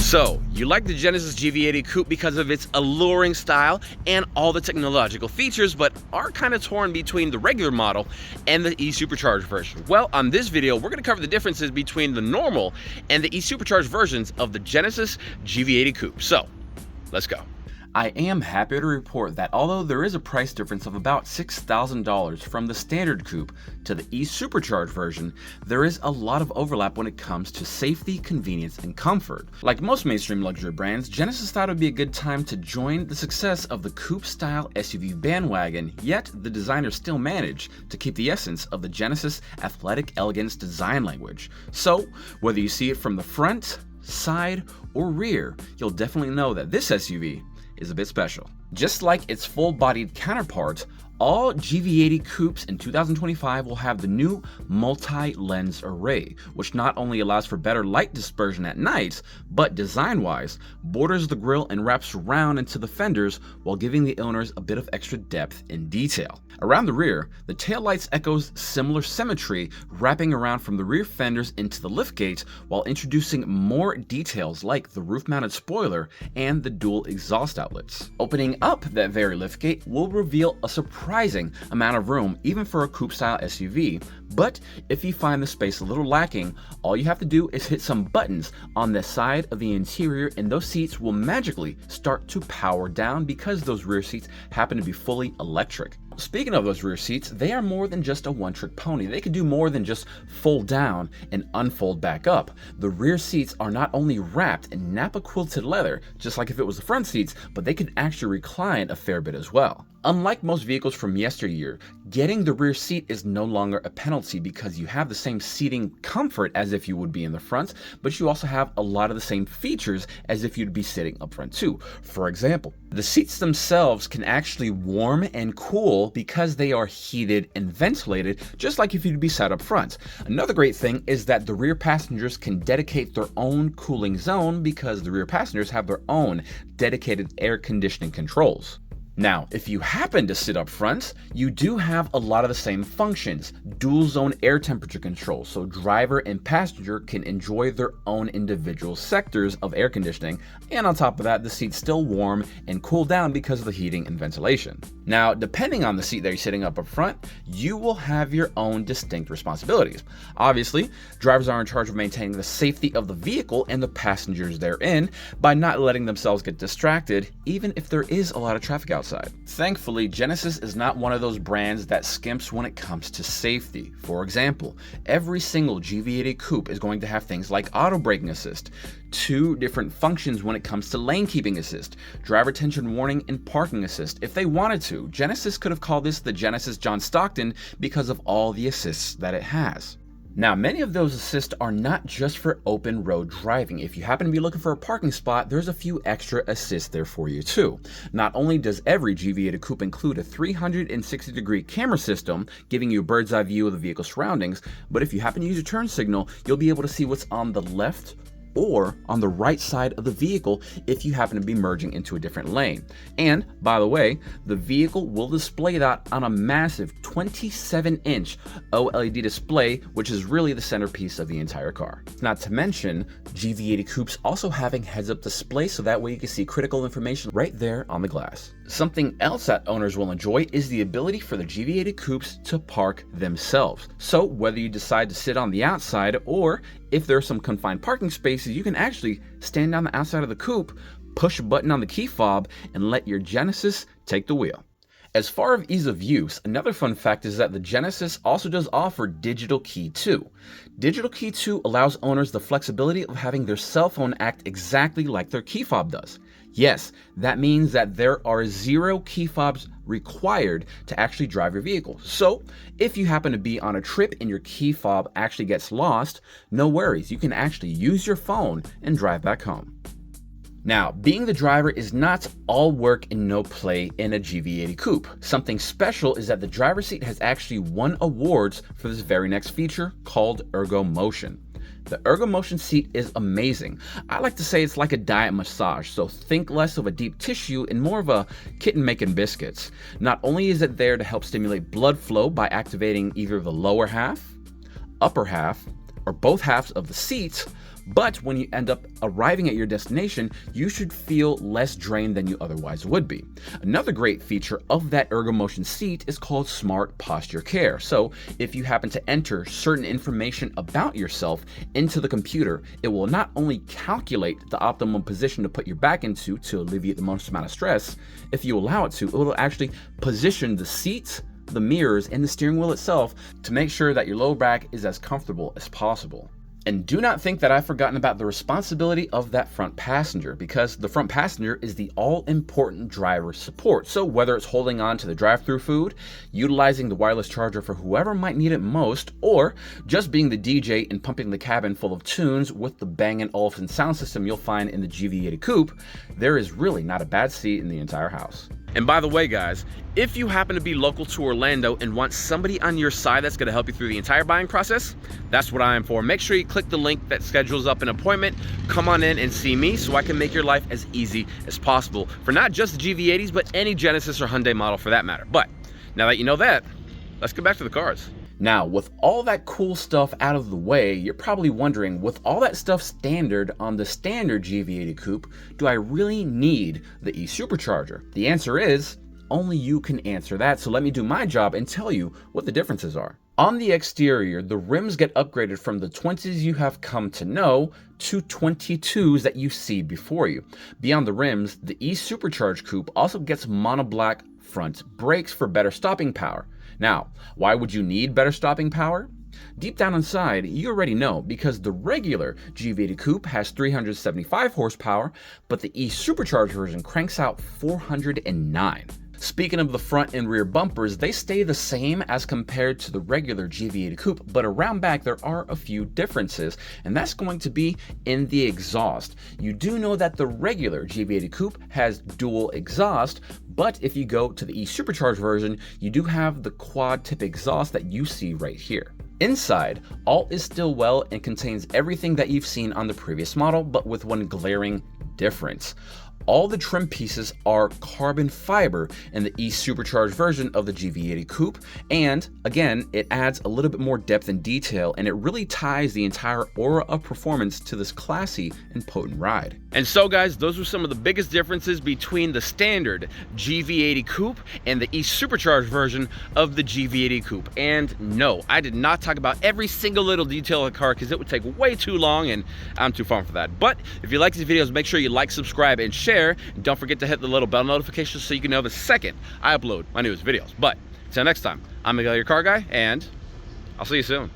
So, you like the Genesis GV80 Coupe because of its alluring style and all the technological features, but are kind of torn between the regular model and the E-Supercharged version. Well, on this video, we're going to cover the differences between the normal and the E-Supercharged versions of the Genesis GV80 Coupe. So, let's go. I am happy to report that although there is a price difference of about $6,000 from the standard coupe to the E-Supercharged version, there is a lot of overlap when it comes to safety, convenience, and comfort. Like most mainstream luxury brands, Genesis thought it would be a good time to join the success of the coupe-style SUV bandwagon, yet the designers still managed to keep the essence of the Genesis athletic elegance design language. So, whether you see it from the front, side, or rear, you'll definitely know that this SUV is a bit special. Just like its full-bodied counterparts, all GV80 coupes in 2025 will have the new multi-lens array, which not only allows for better light dispersion at night, but design-wise, borders the grille and wraps around into the fenders while giving the owners a bit of extra depth in detail. Around the rear, the taillights echoes similar symmetry, wrapping around from the rear fenders into the liftgate while introducing more details like the roof-mounted spoiler and the dual exhaust outlets. Opening up that very liftgate will reveal a surprising amount of room even for a coupe-style SUV, but if you find the space a little lacking, all you have to do is hit some buttons on the side of the interior and those seats will magically start to power down because those rear seats happen to be fully electric. Speaking of those rear seats, they are more than just a one-trick pony. They can do more than just fold down and unfold back up. The rear seats are not only wrapped in Napa quilted leather, just like if it was the front seats, but they can actually recline a fair bit as well. Unlike most vehicles from yesteryear, getting the rear seat is no longer a penalty because you have the same seating comfort as if you would be in the front, but you also have a lot of the same features as if you'd be sitting up front too. For example, the seats themselves can actually warm and cool because they are heated and ventilated, just like if you'd be sat up front. Another great thing is that the rear passengers can dedicate their own cooling zone because the rear passengers have their own dedicated air conditioning controls. Now, if you happen to sit up front, you do have a lot of the same functions. Dual zone air temperature control, so driver and passenger can enjoy their own individual sectors of air conditioning, and on top of that, the seats still warm and cool down because of the heating and ventilation. Now, depending on the seat that you're sitting up front, you will have your own distinct responsibilities. Obviously, drivers are in charge of maintaining the safety of the vehicle and the passengers therein by not letting themselves get distracted, even if there is a lot of traffic outside. Thankfully, Genesis is not one of those brands that skimps when it comes to safety. For example, every single GV80 Coupe is going to have things like auto braking assist, 2 different functions when it comes to lane keeping assist, driver attention warning, and parking assist. If they wanted to, Genesis could have called this the Genesis John Stockton because of all the assists that it has. Now, many of those assists are not just for open road driving. If you happen to be looking for a parking spot, there's a few extra assists there for you too. Not only does every GV80 Coupe include a 360-degree camera system, giving you a bird's eye view of the vehicle's surroundings, but if you happen to use your turn signal, you'll be able to see what's on the left or on the right side of the vehicle if you happen to be merging into a different lane. And by the way, the vehicle will display that on a massive 27-inch OLED display, which is really the centerpiece of the entire car. Not to mention, GV80 Coupes also having heads-up display so that way you can see critical information right there on the glass. Something else that owners will enjoy is the ability for the GV80 Coupes to park themselves. So whether you decide to sit on the outside or if there are some confined parking spaces, you can actually stand on the outside of the coupe, push a button on the key fob, and let your Genesis take the wheel. As far as ease of use, another fun fact is that the Genesis also does offer Digital Key 2. Digital Key 2 allows owners the flexibility of having their cell phone act exactly like their key fob does. Yes, that means that there are 0 key fobs required to actually drive your vehicle. So if you happen to be on a trip and your key fob actually gets lost, no worries, you can actually use your phone and drive back home. Now, being the driver is not all work and no play in a GV80 Coupe. Something special is that the driver's seat has actually won awards for this very next feature called Ergomotion. The Ergomotion seat is amazing. I like to say it's like a diet massage, so think less of a deep tissue and more of a kitten making biscuits. Not only is it there to help stimulate blood flow by activating either the lower half, upper half, or both halves of the seat, But when you end up arriving at your destination, you should feel less drained than you otherwise would be. Another great feature of that ErgoMotion seat is called Smart Posture Care. So if you happen to enter certain information about yourself into the computer, it will not only calculate the optimal position to put your back into to alleviate the most amount of stress. If you allow it to, it will actually position the seats, the mirrors, and the steering wheel itself to make sure that your lower back is as comfortable as possible. And do not think that I've forgotten about the responsibility of that front passenger, because the front passenger is the all-important driver support. So whether it's holding on to the drive-through food, utilizing the wireless charger for whoever might need it most, or just being the DJ and pumping the cabin full of tunes with the Bang & Olufsen sound system you'll find in the GV80 Coupe, there is really not a bad seat in the entire house. And by the way, guys, if you happen to be local to Orlando and want somebody on your side that's going to help you through the entire buying process, that's what I am for. Make sure you click the link that schedules up an appointment. Come on in and see me so I can make your life as easy as possible for not just the GV80s, but any Genesis or Hyundai model for that matter. But now that you know that, let's get back to the cars. Now, with all that cool stuff out of the way, you're probably wondering, with all that stuff standard on the standard GV80 Coupe, do I really need the E-Supercharger? The answer is, only you can answer that, so let me do my job and tell you what the differences are. On the exterior, the rims get upgraded from the 20s you have come to know to 22s that you see before you. Beyond the rims, the E-Supercharged Coupe also gets monoblock front brakes for better stopping power. Now, why would you need better stopping power? Deep down inside, you already know, because the regular GV80 Coupe has 375 horsepower, but the E-Supercharged version cranks out 409. Speaking of the front and rear bumpers, they stay the same as compared to the regular GV80 Coupe, but around back there are a few differences, and that's going to be in the exhaust. You do know that the regular GV80 Coupe has dual exhaust, but if you go to the E-Supercharged version, you do have the quad tip exhaust that you see right here. Inside, all is still well and contains everything that you've seen on the previous model, but with one glaring difference. All the trim pieces are carbon fiber in the E-Supercharged version of the GV80 Coupe, and again, it adds a little bit more depth and detail, and it really ties the entire aura of performance to this classy and potent ride. And so guys, those were some of the biggest differences between the standard GV80 Coupe and the E-Supercharged version of the GV80 Coupe. And no, I did not talk about every single little detail of the car because it would take way too long and I'm too fun for that. But if you like these videos, make sure you like, subscribe, and share. And don't forget to hit the little bell notification so you can know the second I upload my newest videos. But until next time, I'm Miguel, your car guy, and I'll see you soon.